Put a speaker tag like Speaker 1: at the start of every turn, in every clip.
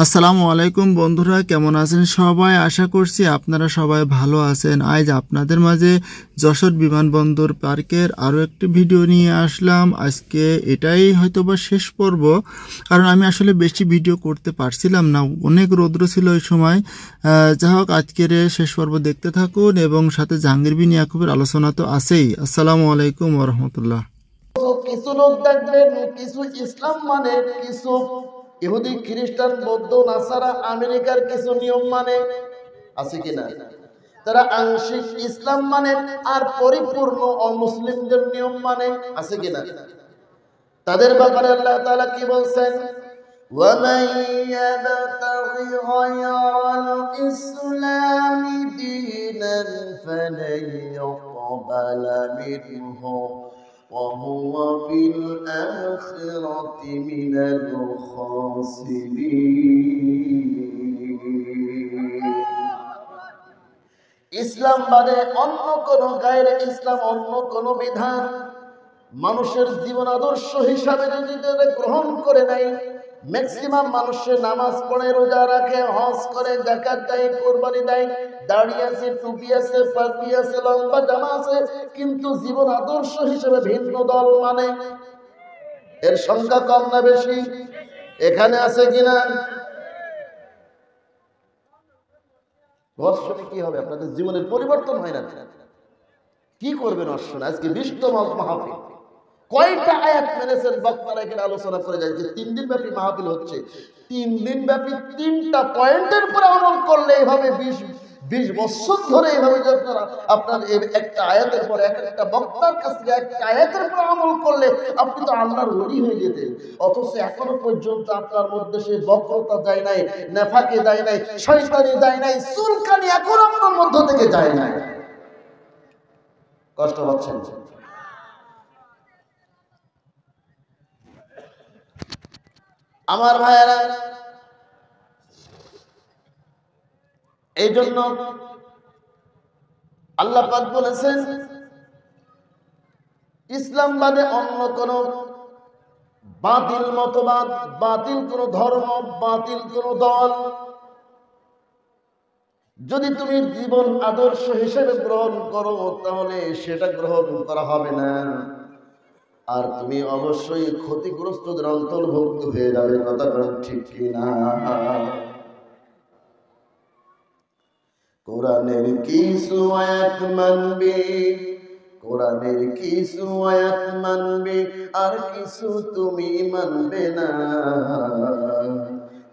Speaker 1: আসসালামু আলাইকুম বন্ধুরা, কেমন আছেন সবাই? আশা করছি আপনারা সবাই ভালো আছেন। আজ আপনাদের মাঝে যশোর বিমানবন্দর পার্কের আরও একটি ভিডিও নিয়ে আসলাম। আজকে এটাই হয়তোবা শেষ পর্ব, কারণ আমি আসলে বেশি ভিডিও করতে পারছিলাম না, অনেক রৌদ্র ছিল ওই সময়। যাই হোক, আজকের শেষ পর্ব দেখতে থাকুন এবং সাথে জাহাঙ্গীর বিন ইয়াকুবের আলোচনা তো আছেই। আসসালামু আলাইকুম ওয়া রাহমাতুল্লাহ।
Speaker 2: কিছু লোক দেখবেন, কিছু ইসলাম মানে, কিছু ইহুদি খ্রিস্টান বৌদ্ধ নাসারা আমেরিকার কিছু নিয়ম মানে, আছে কিনা? তারা আংশিক ইসলাম মানে আর পরিপূর্ণ অমুসলিমদের নিয়ম মানে, আছে কিনা? তাদের ব্যাপারে আল্লাহ তাআলা কি বলছেন? وَمَن يَبْتَغِ غَيْرَ الْإِسْلَامِ دِينًا فَلَن يُقْبَلَ مِنْهُ وَهُوَ فِي الْآخِرَةِ مِنَ الْخَاسِرِينَ। ইসলাম বাদে অন্য কোন গায়ের ইসলাম, অন্য কোন বিধান মানুষের জীবন আদর্শ হিসাবে যদি গ্রহণ করে নেয়, ম্যাক্সিমাম মানুষের নামাজ পড়ে, রোজা রাখে, হজ করে, যাকাত দেয়, কুরবানি দেয়, দাড়ি আছে, টুপি আছে, পাগড়ি আছে, লম্বা জামা আছে, কিন্তু জীবন আদর্শ হিসেবে ভিন্ন দল মানে, এর সংখ্যা কম না বেশি? এখানে আছে কিনা? অশ্বনে কি হবে? আপনাদের জীবনের পরিবর্তন হয় না? কি করবেন অশ্বনে? আজকে 20তম মাহফিল, কয়টা আয়াত মেনেছেন বক্তারা এখানে আলোচনা করে যায় যে 3 দিন ব্যাপী মাহফিল হচ্ছে। 3 দিন ব্যাপী 3টা পয়েন্টের উপর আমল করলে এইভাবে 20 বছর ধরে এইভাবে আপনার একটা আয়াতের পর একটা বক্তার কাছে একটা আয়াতের উপর আমল করলে আপনি তো আল্লাহর ওলি হয়ে যেতেন। অথচ এখনো পর্যন্ত আপনার মধ্যে সেই বক্রতা যায় নাই, নেফাকি যায় নাই, শয়তানি যায় নাই, চুলকানি এখনো আপনার মধ্য থেকে যায় নাই। কষ্ট পাচ্ছেন? আমার ভাইয়েরা, এই জন্য আল্লাহ পাক বলেছেন, ইসলাম বাদে অন্য কোন বাতিল মতবাদ, বাতিল কোন ধর্ম, বাতিল কোন দল যদি তুমি জীবন আদর্শ হিসেবে গ্রহণ করো, তাহলে সেটা গ্রহণ করা হবে না, আর তুমি অবশ্যই ক্ষতিগ্রস্তদের অন্তর্ভুক্ত হয়ে যাবে। কথা ঠিক কিনা? কোরআনের কিছু আয়াত মানবে, কোরআনের কিছু আয়াত মানবে, আর কিছু তুমি মানবে না।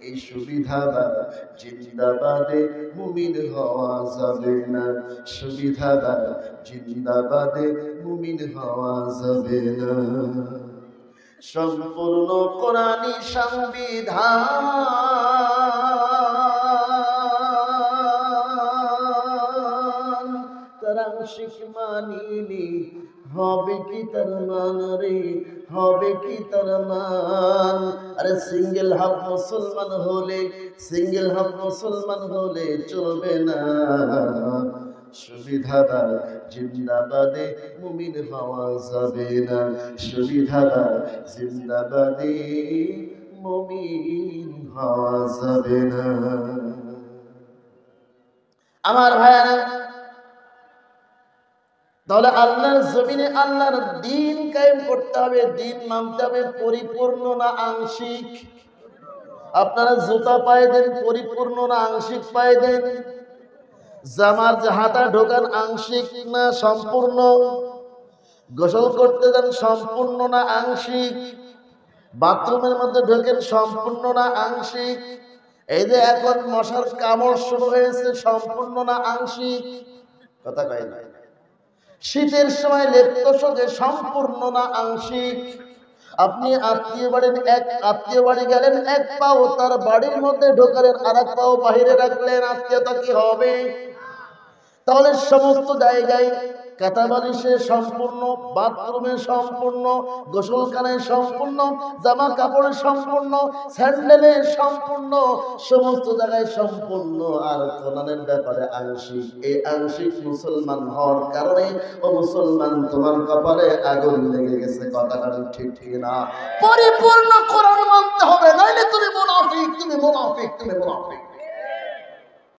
Speaker 2: এই সুবিধাবাদ জিন্দাবাদে মুমিন হওয়া যাবে না, সুবিধাবাদ জিন্দাবাদে মুমিন হওয়া যাবে না। সম্পূর্ণ কোরআনী সংবিধান তারা আংশিক মানিনি, হবে কি তার মান রে? হবে কি তার মান? আরে সিঙ্গেল হক মুসলমান হলে, সিঙ্গেল হক মুসলমান হলে চলবে না। সুবিধাবাদ জিন্দাবাদে মুমিন হওয়া যাবে না, সুবিধাবাদ জিন্দাবাদে মুমিন হওয়া যাবে না। আমার ভাইয়েরা, তাহলে আল্লাহর জমিনে আল্লাহর দ্বীন কায়েম করতে হবে, দ্বীন মানতে হবে। পরিপূর্ণ না আংশিক? আপনারা জুতা পায়ে দেন, পরিপূর্ণ না আংশিক পায়ে দেন? জামার হাতা ঢোকান, আংশিক না সম্পূর্ণ? গোসল করতে যান, সম্পূর্ণ না আংশিক? বাথরুমের মধ্যে ঢোকেন, সম্পূর্ণ না আংশিক? এই যে এখন মশার কামড় শুরু হয়েছে, সম্পূর্ণ না আংশিক? কথা কয় না? শীতের সময় লেপ্তসে, সম্পূর্ণ না আংশিক? আপনি আত্মীয় বাড়ি গেলেন, এক পাও তার বাড়ির মধ্যে ঢোকালেন, আর এক পাও বাহিরে রাখলেন, আত্মীয়তা কি হবে? তাহলে সমস্ত জায়গায় কাঁথা বালিশে সম্পূর্ণ, বাথরুমে সম্পূর্ণ, গোসলখানায় সম্পূর্ণ, জামা কাপড়ে সম্পূর্ণ, স্যান্ডেলে সম্পূর্ণ, সমস্ত জায়গায় সম্পূর্ণ, আর কোরআনের ব্যাপারে আংশিক। এই আংশিক মুসলমান হওয়ার কারণে ও মুসলমান তোমার কপালে আগুন লেগে গেছে। কথাটা ঠিক ঠিক না? পরিপূর্ণ কোরআন মানতে হবে, নইলে তুমি মুনাফিক, তুমি মুনাফিক, তুমি মুনাফিক।